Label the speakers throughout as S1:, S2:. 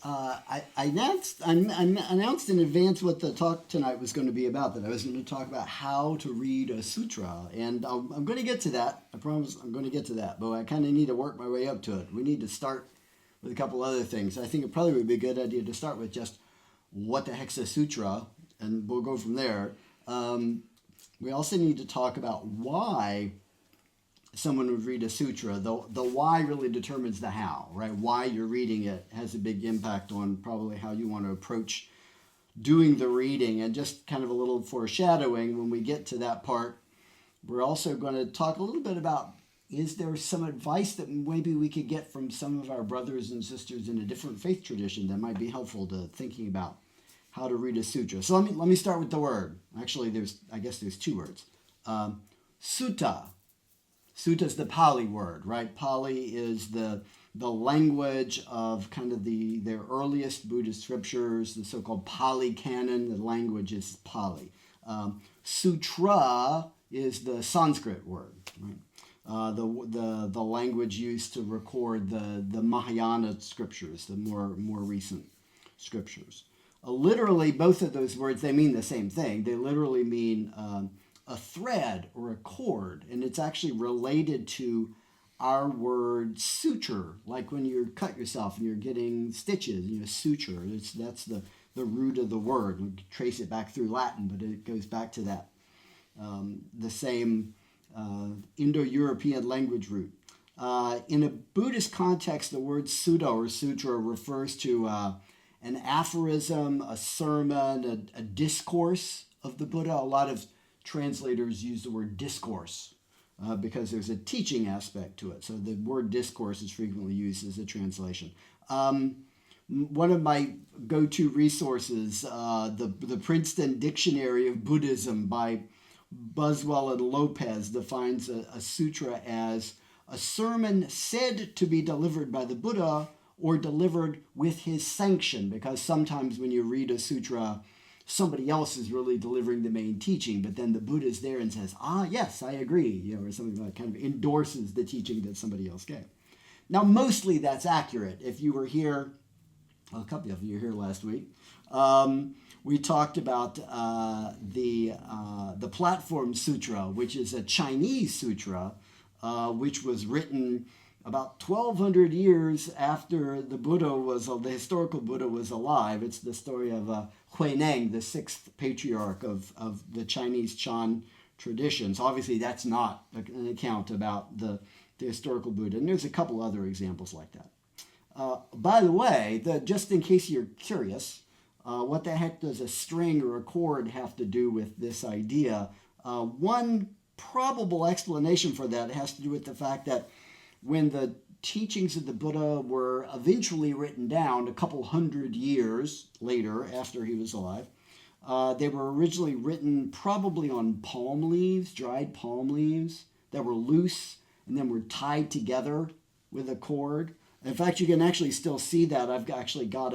S1: I announced in advance what the talk tonight was going to be about, that I was going to talk about how to read a sutra. And I'm going to get to that. I promise I'm going to get to that. But I kind of need to work my way up to it. We need to start with a couple other things. I think it probably would be a good idea to start with just what the heck's a sutra, and we'll go from there. We also need to talk about why someone would read a sutra. The why really determines the how, right? Why you're reading it has a big impact on probably how you want to approach doing the reading. And just kind of a little foreshadowing, when we get to that part, we're also going to talk a little bit about, is there some advice that maybe we could get from some of our brothers and sisters in a different faith tradition that might be helpful to thinking about how to read a sutra. So let me start with the word. Actually, I guess there's two words. Sutta. Sutta is the Pali word, right? Pali is the language of kind of their earliest Buddhist scriptures, the so-called Pali canon. The language is Pali. Sutra is the Sanskrit word, right? The language used to record the Mahayana scriptures, the more recent scriptures. Literally, both of those words, they mean the same thing. They literally mean a thread or a cord, and it's actually related to our word suture, like when you cut yourself and you're getting stitches, suture. That's the root of the word. We can trace it back through Latin, but it goes back to that, the same Indo-European language root. In a Buddhist context, the word sutta or sutra refers to an aphorism, a sermon, a discourse of the Buddha. A lot of translators use the word discourse because there's a teaching aspect to it. So the word discourse is frequently used as a translation. One of my go-to resources, the Princeton Dictionary of Buddhism by Buswell and Lopez, defines a sutra as a sermon said to be delivered by the Buddha or delivered with his sanction, because sometimes when you read a sutra, somebody else is really delivering the main teaching, but then the Buddha is there and says, yes, I agree, or something like kind of endorses the teaching that somebody else gave. Now, mostly that's accurate. If you were here, a couple of you were here last week, we talked about the Platform Sutra, which is a Chinese sutra, which was written about 1,200 years after the historical Buddha was alive. It's the story of Huineng, the sixth patriarch of the Chinese Chan traditions. Obviously, that's not an account about the historical Buddha. And there's a couple other examples like that. By the way, just in case you're curious, what the heck does a string or a cord have to do with this idea? One probable explanation for that has to do with the fact that when the teachings of the Buddha were eventually written down a couple hundred years later after he was alive, they were originally written probably on palm leaves, dried palm leaves that were loose and then were tied together with a cord. In fact, you can actually still see that. I've actually got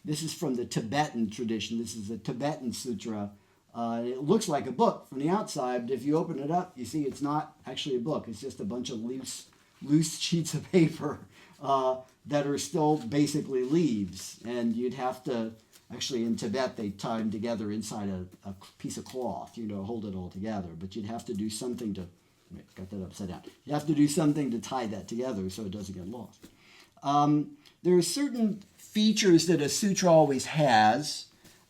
S1: this is from the Tibetan tradition. This is a Tibetan sutra. It looks like a book from the outside, but if you open it up, you see it's not actually a book. It's just a bunch of loose sheets of paper that are still basically leaves. And you'd have to, actually in Tibet, they tie them together inside a piece of cloth, hold it all together. But you'd have to do something to, got that upside down. You have to do something to tie that together so it doesn't get lost. There are certain features that a sutra always has.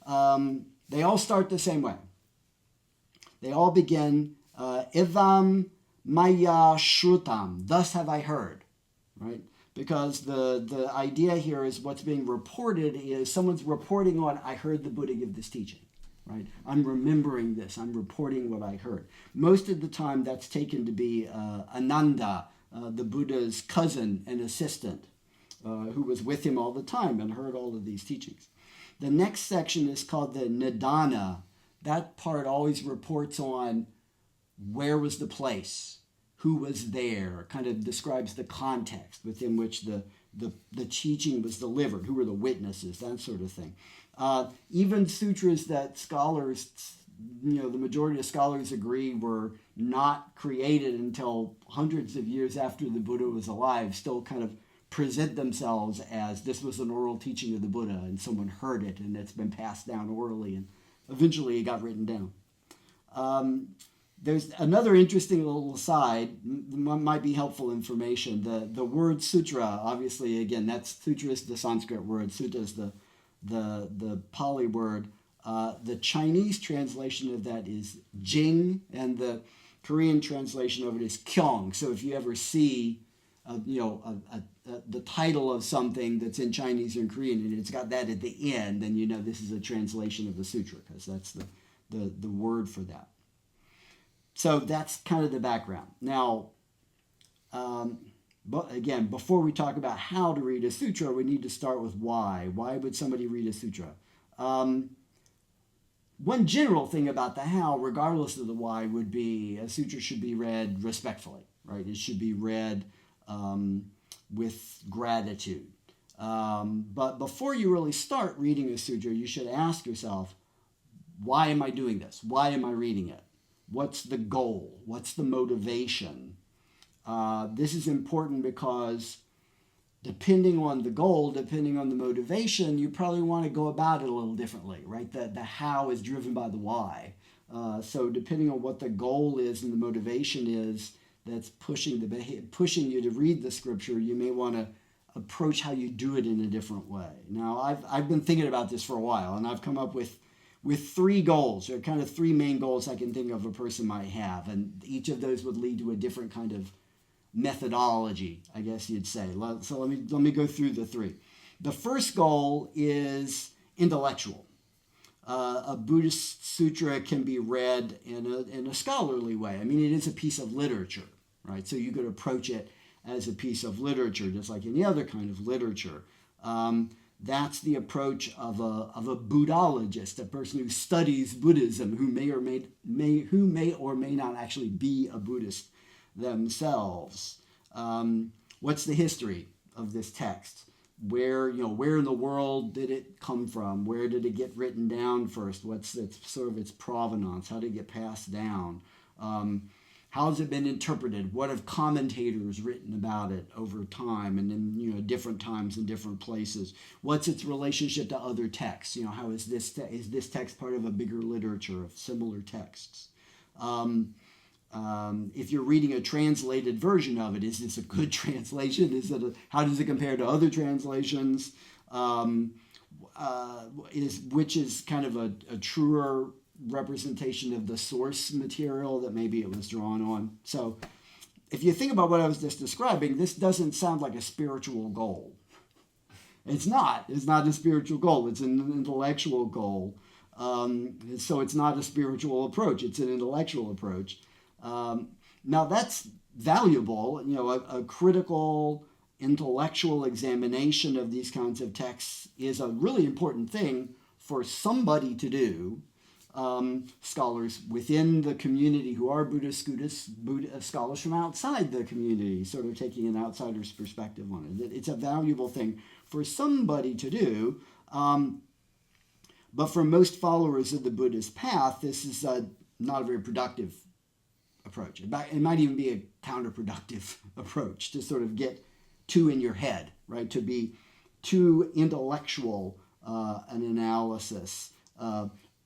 S1: They all start the same way. They all begin, evam maya shrutam, thus have I heard, right? Because the idea here is what's being reported is someone's reporting on, I heard the Buddha give this teaching, right? I'm remembering this, I'm reporting what I heard. Most of the time that's taken to be Ananda, the Buddha's cousin and assistant, who was with him all the time and heard all of these teachings. The next section is called the Nidana. That part always reports on where was the place, who was there, kind of describes the context within which the teaching was delivered, who were the witnesses, that sort of thing. Even sutras that scholars, the majority of scholars agree were not created until hundreds of years after the Buddha was alive, still kind of present themselves as this was an oral teaching of the Buddha and someone heard it and it's been passed down orally and eventually it got written down. There's another interesting little aside, might be helpful information. The word sutra, obviously, again, sutra is the Sanskrit word, sutta is the Pali word. The Chinese translation of that is jing, and the Korean translation of it is kyong. So if you ever see, the title of something that's in Chinese or in Korean, and it's got that at the end, then you know this is a translation of the sutra, because that's the word for that. So that's kind of the background. Now, but again, before we talk about how to read a sutra, we need to start with why. Why would somebody read a sutra? One general thing about the how, regardless of the why, would be a sutra should be read respectfully, right? It should be read with gratitude. But before you really start reading a sutra, you should ask yourself, why am I doing this? Why am I reading it? What's the goal? What's the motivation? This is important because depending on the goal, depending on the motivation, you probably want to go about it a little differently, right? The how is driven by the why. So depending on what the goal is and the motivation is that's pushing you to read the scripture, you may want to approach how you do it in a different way. Now, I've been thinking about this for a while, and I've come up with three goals, or kind of three main goals I can think of a person might have, and each of those would lead to a different kind of methodology, I guess you'd say. So let me go through the three. The first goal is intellectual. A Buddhist sutra can be read in a scholarly way. I mean, it is a piece of literature, right? So you could approach it as a piece of literature, just like any other kind of literature. That's the approach of a Buddhologist, a person who studies Buddhism, who may or may not actually be a Buddhist themselves. What's the history of this text? Where in the world did it come from? Where did it get written down first? What's its provenance? How did it get passed down? How has it been interpreted? What have commentators written about it over time and in different times and different places? What's its relationship to other texts? How is this text part of a bigger literature of similar texts? If you're reading a translated version of it, is this a good translation? How does it compare to other translations? Which is kind of a truer representation of the source material that maybe it was drawn on. So if you think about what I was just describing, this doesn't sound like a spiritual goal. It's not a spiritual goal. It's an intellectual goal. So it's not a spiritual approach. It's an intellectual approach. Now that's valuable. A critical intellectual examination of these kinds of texts is a really important thing for somebody to do. Scholars within the community who are Buddhist scholars from outside the community, sort of taking an outsider's perspective on it. It's a valuable thing for somebody to do. But for most followers of the Buddhist path, this is not a very productive approach. It might even be a counterproductive approach to sort of get too in your head, right? To be too intellectual an analysis.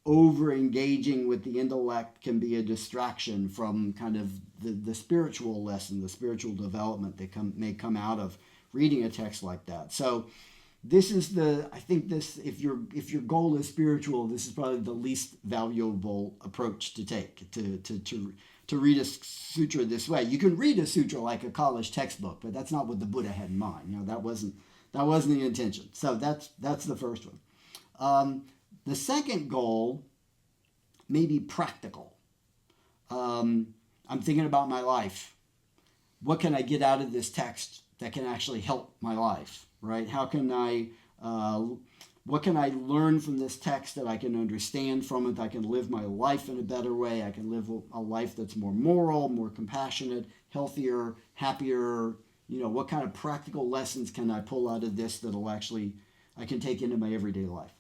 S1: Over-engaging with the intellect can be a distraction from kind of the spiritual lesson, the spiritual development that may come out of reading a text like that. So this is if your goal is spiritual, this is probably the least valuable approach to take, to read a sutra this way. You can read a sutra like a college textbook, but that's not what the Buddha had in mind. That wasn't the intention. So that's the first one. The second goal may be practical. I'm thinking about my life. What can I get out of this text that can actually help my life, right? What can I learn from this text that I can understand from it? I can live my life in a better way. I can live a life that's more moral, more compassionate, healthier, happier. What kind of practical lessons can I pull out of this I can take into my everyday life?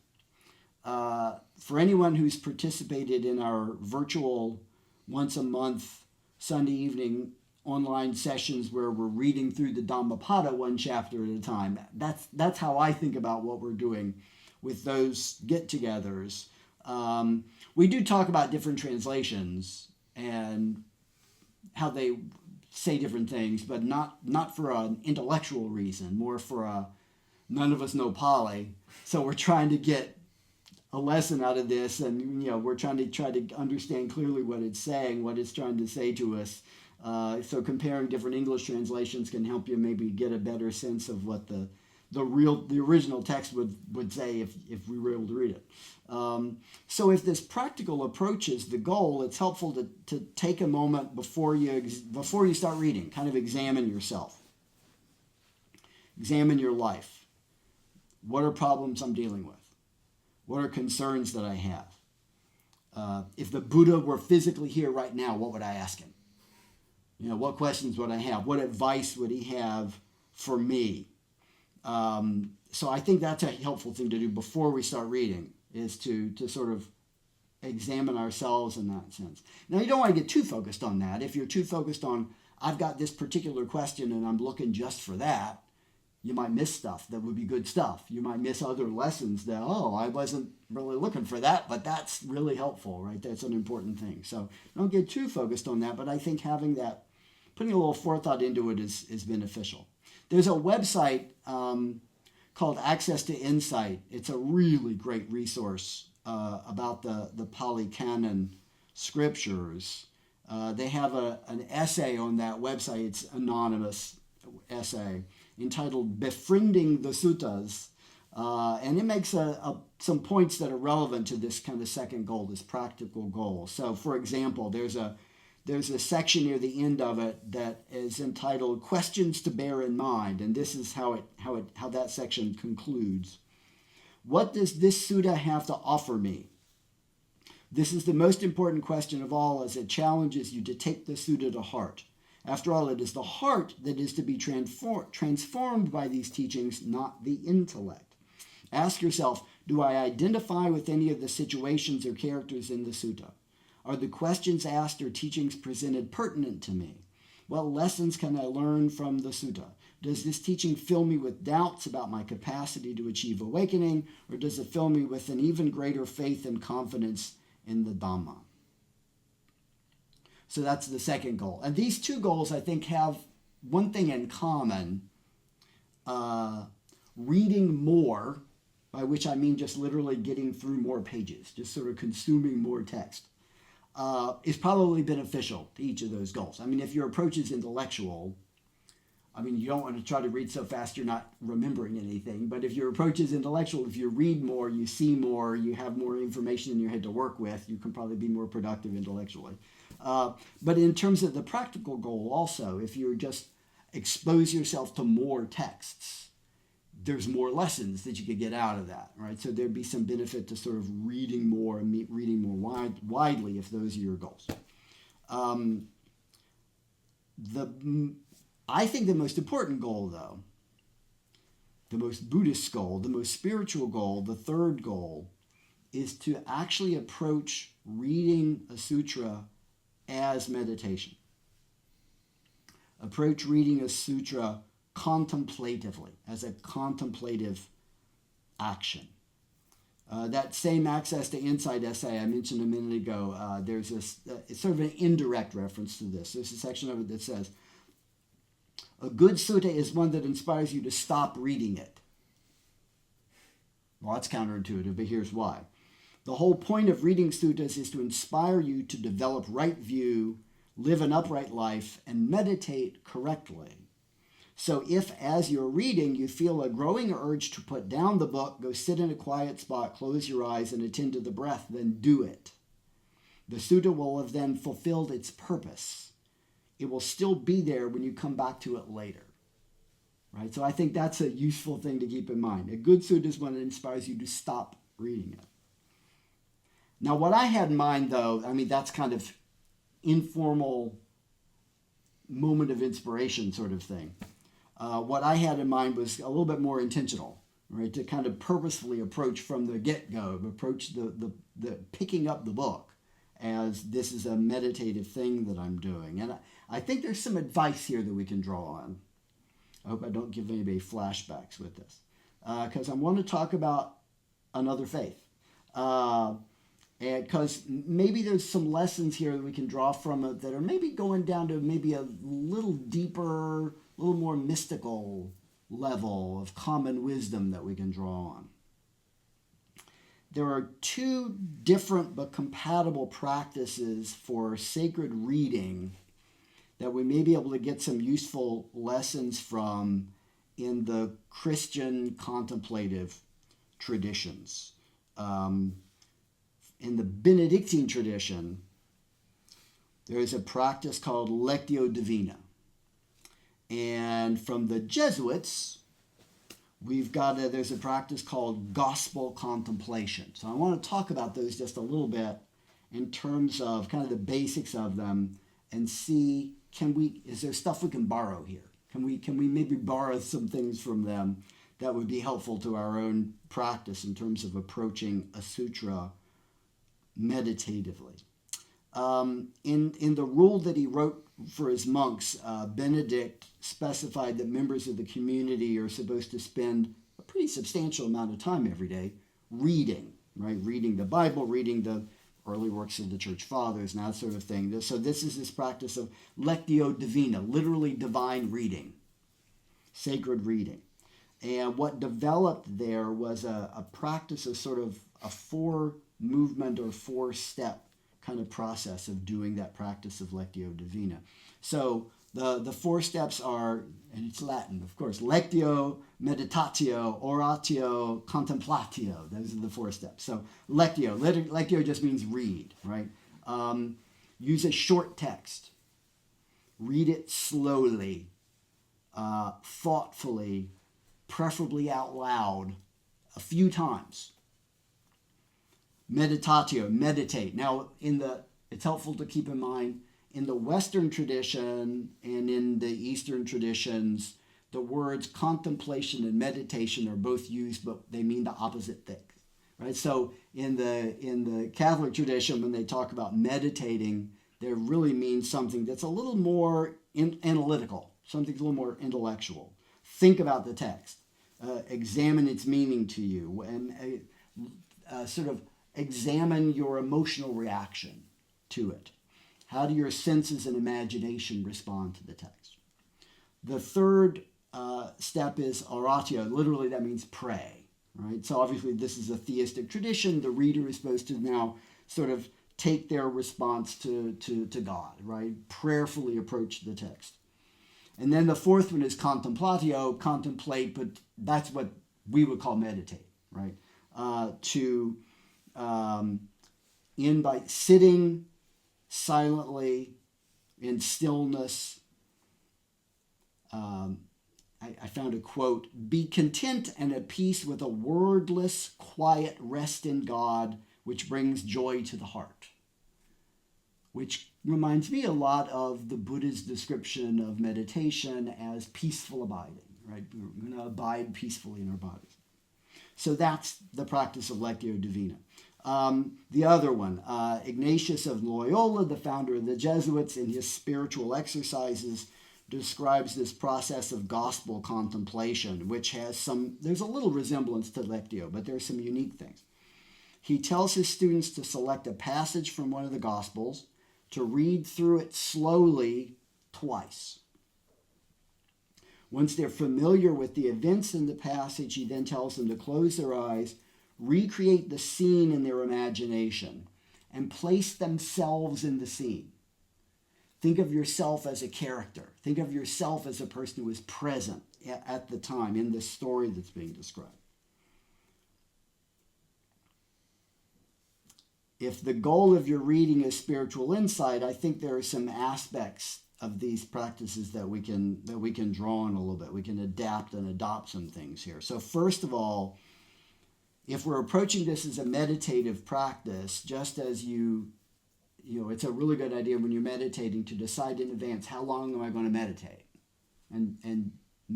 S1: For anyone who's participated in our virtual once a month Sunday evening online sessions where we're reading through the Dhammapada one chapter at a time. That's how I think about what we're doing with those get-togethers. We do talk about different translations and how they say different things, but not for an intellectual reason, more for none of us know Pali, so we're trying to get a lesson out of this, and we're trying to understand clearly what it's saying, what it's trying to say to us. So comparing different English translations can help you maybe get a better sense of what the original text would say if we were able to read it. So if this practical approach is the goal, it's helpful to take a moment before you start reading, kind of examine yourself. Examine your life. What are problems I'm dealing with? What are concerns that I have? If the Buddha were physically here right now, what would I ask him? What questions would I have? What advice would he have for me? So I think that's a helpful thing to do before we start reading, is to sort of examine ourselves in that sense. Now, you don't want to get too focused on that. If you're too focused on, I've got this particular question and I'm looking just for that, you might miss stuff that would be good stuff. You might miss other lessons that, I wasn't really looking for that, but that's really helpful, right? That's an important thing. So don't get too focused on that, but I think having that, putting a little forethought into it is beneficial. There's a website called Access to Insight. It's a really great resource about the Pali Canon scriptures. They have an essay on that website. It's an anonymous essay entitled Befriending the Suttas. And it makes some points that are relevant to this kind of second goal, this practical goal. So, for example, there's a section near the end of it that is entitled Questions to Bear in Mind, and this is how that section concludes. What does this sutta have to offer me? This is the most important question of all, as it challenges you to take the sutta to heart. After all, it is the heart that is to be transformed by these teachings, not the intellect. Ask yourself, do I identify with any of the situations or characters in the sutta? Are the questions asked or teachings presented pertinent to me? What lessons can I learn from the sutta? Does this teaching fill me with doubts about my capacity to achieve awakening, or does it fill me with an even greater faith and confidence in the Dhamma? So that's the second goal. And these two goals, I think, have one thing in common. Reading more, by which I mean just literally getting through more pages, just sort of consuming more text, is probably beneficial to each of those goals. I mean, if your approach is intellectual, you don't want to try to read so fast you're not remembering anything. But if your approach is intellectual, if you read more, you see more, you have more information in your head to work with, you can probably be more productive intellectually. But in terms of the practical goal also, if you just expose yourself to more texts, there's more lessons that you could get out of that, right? So there'd be some benefit to sort of reading more and reading more widely if those are your goals. I think the most important goal, though, the most Buddhist goal, the most spiritual goal, the third goal, is to actually approach reading a sutra as meditation. Approach reading a sutra contemplatively, as a contemplative action. That same Access to Insight essay I mentioned a minute ago, there's this, it's sort of an indirect reference to this. There's a section of it that says, a good sutta is one that inspires you to stop reading it. Well, that's counterintuitive, but here's why. The whole point of reading suttas is to inspire you to develop right view, live an upright life, and meditate correctly. So if, as you're reading, you feel a growing urge to put down the book, go sit in a quiet spot, close your eyes, and attend to the breath, then do it. The sutta will have then fulfilled its purpose. It will still be there when you come back to it later. Right? So I think that's a useful thing to keep in mind. A good sutta is one that inspires you to stop reading it. Now, what I had in mind, though, that's kind of informal moment of inspiration sort of thing. What I had in mind was a little bit more intentional, right? To kind of purposefully approach from the get-go, approach the picking up the book as this is a meditative thing that I'm doing. And I think there's some advice here that we can draw on. I hope I don't give anybody flashbacks with this, because I want to talk about another faith. And because maybe there's some lessons here that we can draw from it that are maybe going down to maybe a little deeper, a little more mystical level of common wisdom that we can draw on. There are two different but compatible practices for sacred reading that we may be able to get some useful lessons from in the Christian contemplative traditions. In the Benedictine tradition, there is a practice called Lectio Divina. And from the Jesuits, there's a practice called gospel contemplation. So I want to talk about those just a little bit in terms of kind of the basics of them and see, is there stuff we can borrow here? Can we maybe borrow some things from them that would be helpful to our own practice in terms of approaching a sutra meditatively? In the rule that he wrote for his monks, Benedict specified that members of the community are supposed to spend a pretty substantial amount of time every day reading, right? Reading the Bible, reading the early works of the Church Fathers, and that sort of thing. So this is this practice of Lectio Divina, literally divine reading, sacred reading. And what developed there was a practice of sort of a four-movement or four-step kind of process of doing that practice of Lectio Divina. So the four steps are, and it's Latin, of course, Lectio, Meditatio, Oratio, Contemplatio. Those are the four steps. So Lectio just means read, right? Use a short text. Read it slowly, thoughtfully, preferably out loud, a few times. Meditatio, meditate. Now, it's helpful to keep in mind, in the Western tradition and in the Eastern traditions, the words contemplation and meditation are both used, but they mean the opposite thing, right? So in the Catholic tradition, when they talk about meditating, they really mean something that's a little more analytical, something a little more intellectual. Think about the text, examine its meaning to you, and sort of examine your emotional reaction to it. How do your senses and imagination respond to the text? The third step is oratio. Literally, that means pray, right? So obviously, this is a theistic tradition. The reader is supposed to now sort of take their response to God, right? Prayerfully approach the text. And then the fourth one is contemplatio, contemplate, but that's what we would call meditate, right? By sitting silently in stillness. I found a quote, "Be content and at peace with a wordless, quiet rest in God, which brings joy to the heart." Which reminds me a lot of the Buddha's description of meditation as peaceful abiding, right? We're going to abide peacefully in our bodies. So that's the practice of Lectio Divina. The other one, Ignatius of Loyola, the founder of the Jesuits, in his spiritual exercises, describes this process of gospel contemplation, which there's a little resemblance to Lectio, but there's some unique things. He tells his students to select a passage from one of the Gospels, to read through it slowly twice. Once they're familiar with the events in the passage, he then tells them to close their eyes, recreate the scene in their imagination, and place themselves in the scene. Think of yourself as a character. Think of yourself as a person who is present at the time in the story that's being described. If the goal of your reading is spiritual insight, I think there are some aspects of these practices that we can draw on a little bit. We can adapt and adopt some things here. So first of all, if we're approaching this as a meditative practice, just as it's a really good idea when you're meditating to decide in advance, how long am I going to meditate? And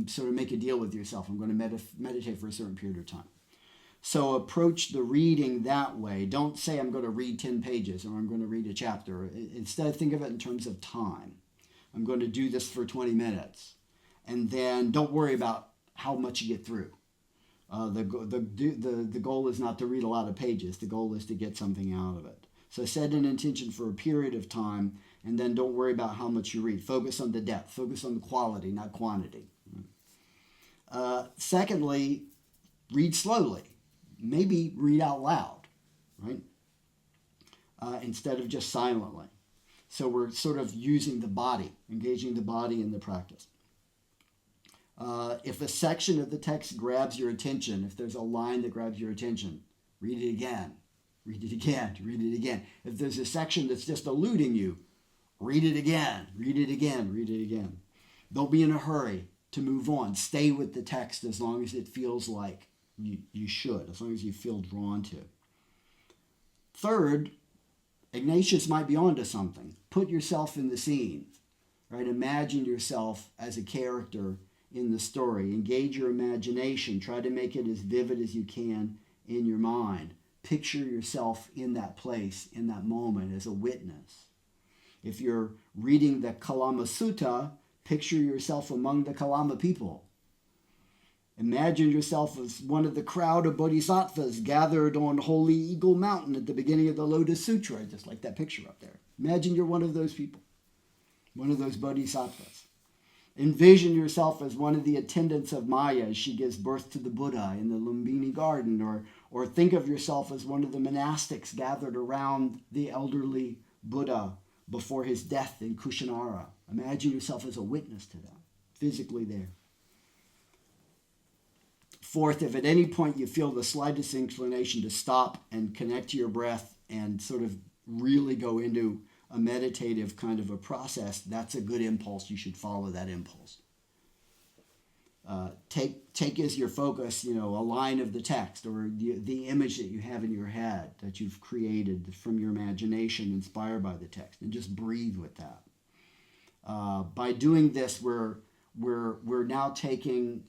S1: sort of make a deal with yourself. I'm going to meditate for a certain period of time. So approach the reading that way. Don't say I'm going to read 10 pages or I'm going to read a chapter. Instead, think of it in terms of time. I'm going to do this for 20 minutes. And then don't worry about how much you get through. The goal is not to read a lot of pages. The goal is to get something out of it. So set an intention for a period of time, and then don't worry about how much you read. Focus on the depth. Focus on the quality, not quantity. Secondly, read slowly. Maybe read out loud, right? Instead of just silently. So we're sort of using the body, engaging the body in the practice. If a section of the text grabs your attention, if there's a line that grabs your attention, read it again, read it again, read it again. If there's a section that's just eluding you, read it again, read it again, read it again. Don't be in a hurry to move on. Stay with the text as long as it feels like you should, as long as you feel drawn to. Third, Ignatius might be onto something. Put yourself in the scene, right? Imagine yourself as a character in the story. Engage your imagination. Try to make it as vivid as you can in your mind. Picture yourself in that place, in that moment, as a witness. If you're reading the Kalama Sutta, picture yourself among the Kalama people. Imagine yourself as one of the crowd of bodhisattvas gathered on Holy Eagle Mountain at the beginning of the Lotus Sutra, just like that picture up there. Imagine you're one of those people, one of those bodhisattvas. Envision yourself as one of the attendants of Maya as she gives birth to the Buddha in the Lumbini garden, or think of yourself as one of the monastics gathered around the elderly Buddha before his death in Kushanara. Imagine yourself as a witness to them, physically there. Fourth, if at any point you feel the slightest inclination to stop and connect to your breath and sort of really go into a meditative kind of a process, that's a good impulse. You should follow that impulse. Take as your focus, a line of the text or the image that you have in your head that you've created from your imagination inspired by the text, and just breathe with that. By doing this, we're now taking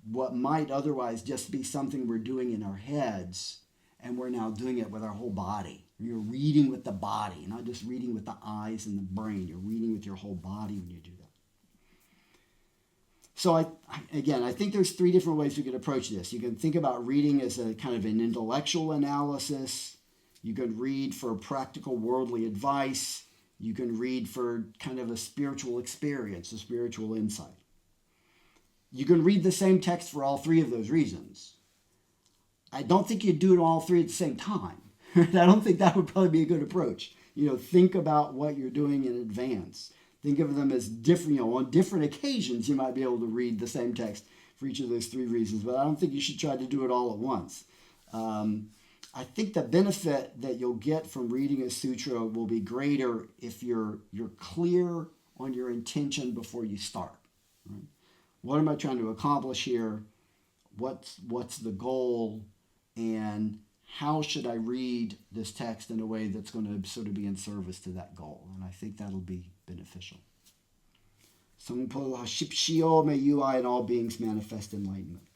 S1: what might otherwise just be something we're doing in our heads, and we're now doing it with our whole body. You're reading with the body, not just reading with the eyes and the brain. You're reading with your whole body when you do that. So I think there's 3 different ways we could approach this. You can think about reading as a kind of an intellectual analysis. You could read for practical worldly advice. You can read for kind of a spiritual experience, a spiritual insight. You can read the same text for all 3 of those reasons. I don't think you'd do it all 3 at the same time. I don't think that would probably be a good approach. Think about what you're doing in advance. Think of them as different, on different occasions you might be able to read the same text for each of those 3 reasons, but I don't think you should try to do it all at once. I think the benefit that you'll get from reading a sutra will be greater if you're clear on your intention before you start. Right? What am I trying to accomplish here? What's the goal? And how should I read this text in a way that's going to sort of be in service to that goal? And I think that'll be beneficial. Sangpo Hashipshio, may you, I, and all beings manifest enlightenment.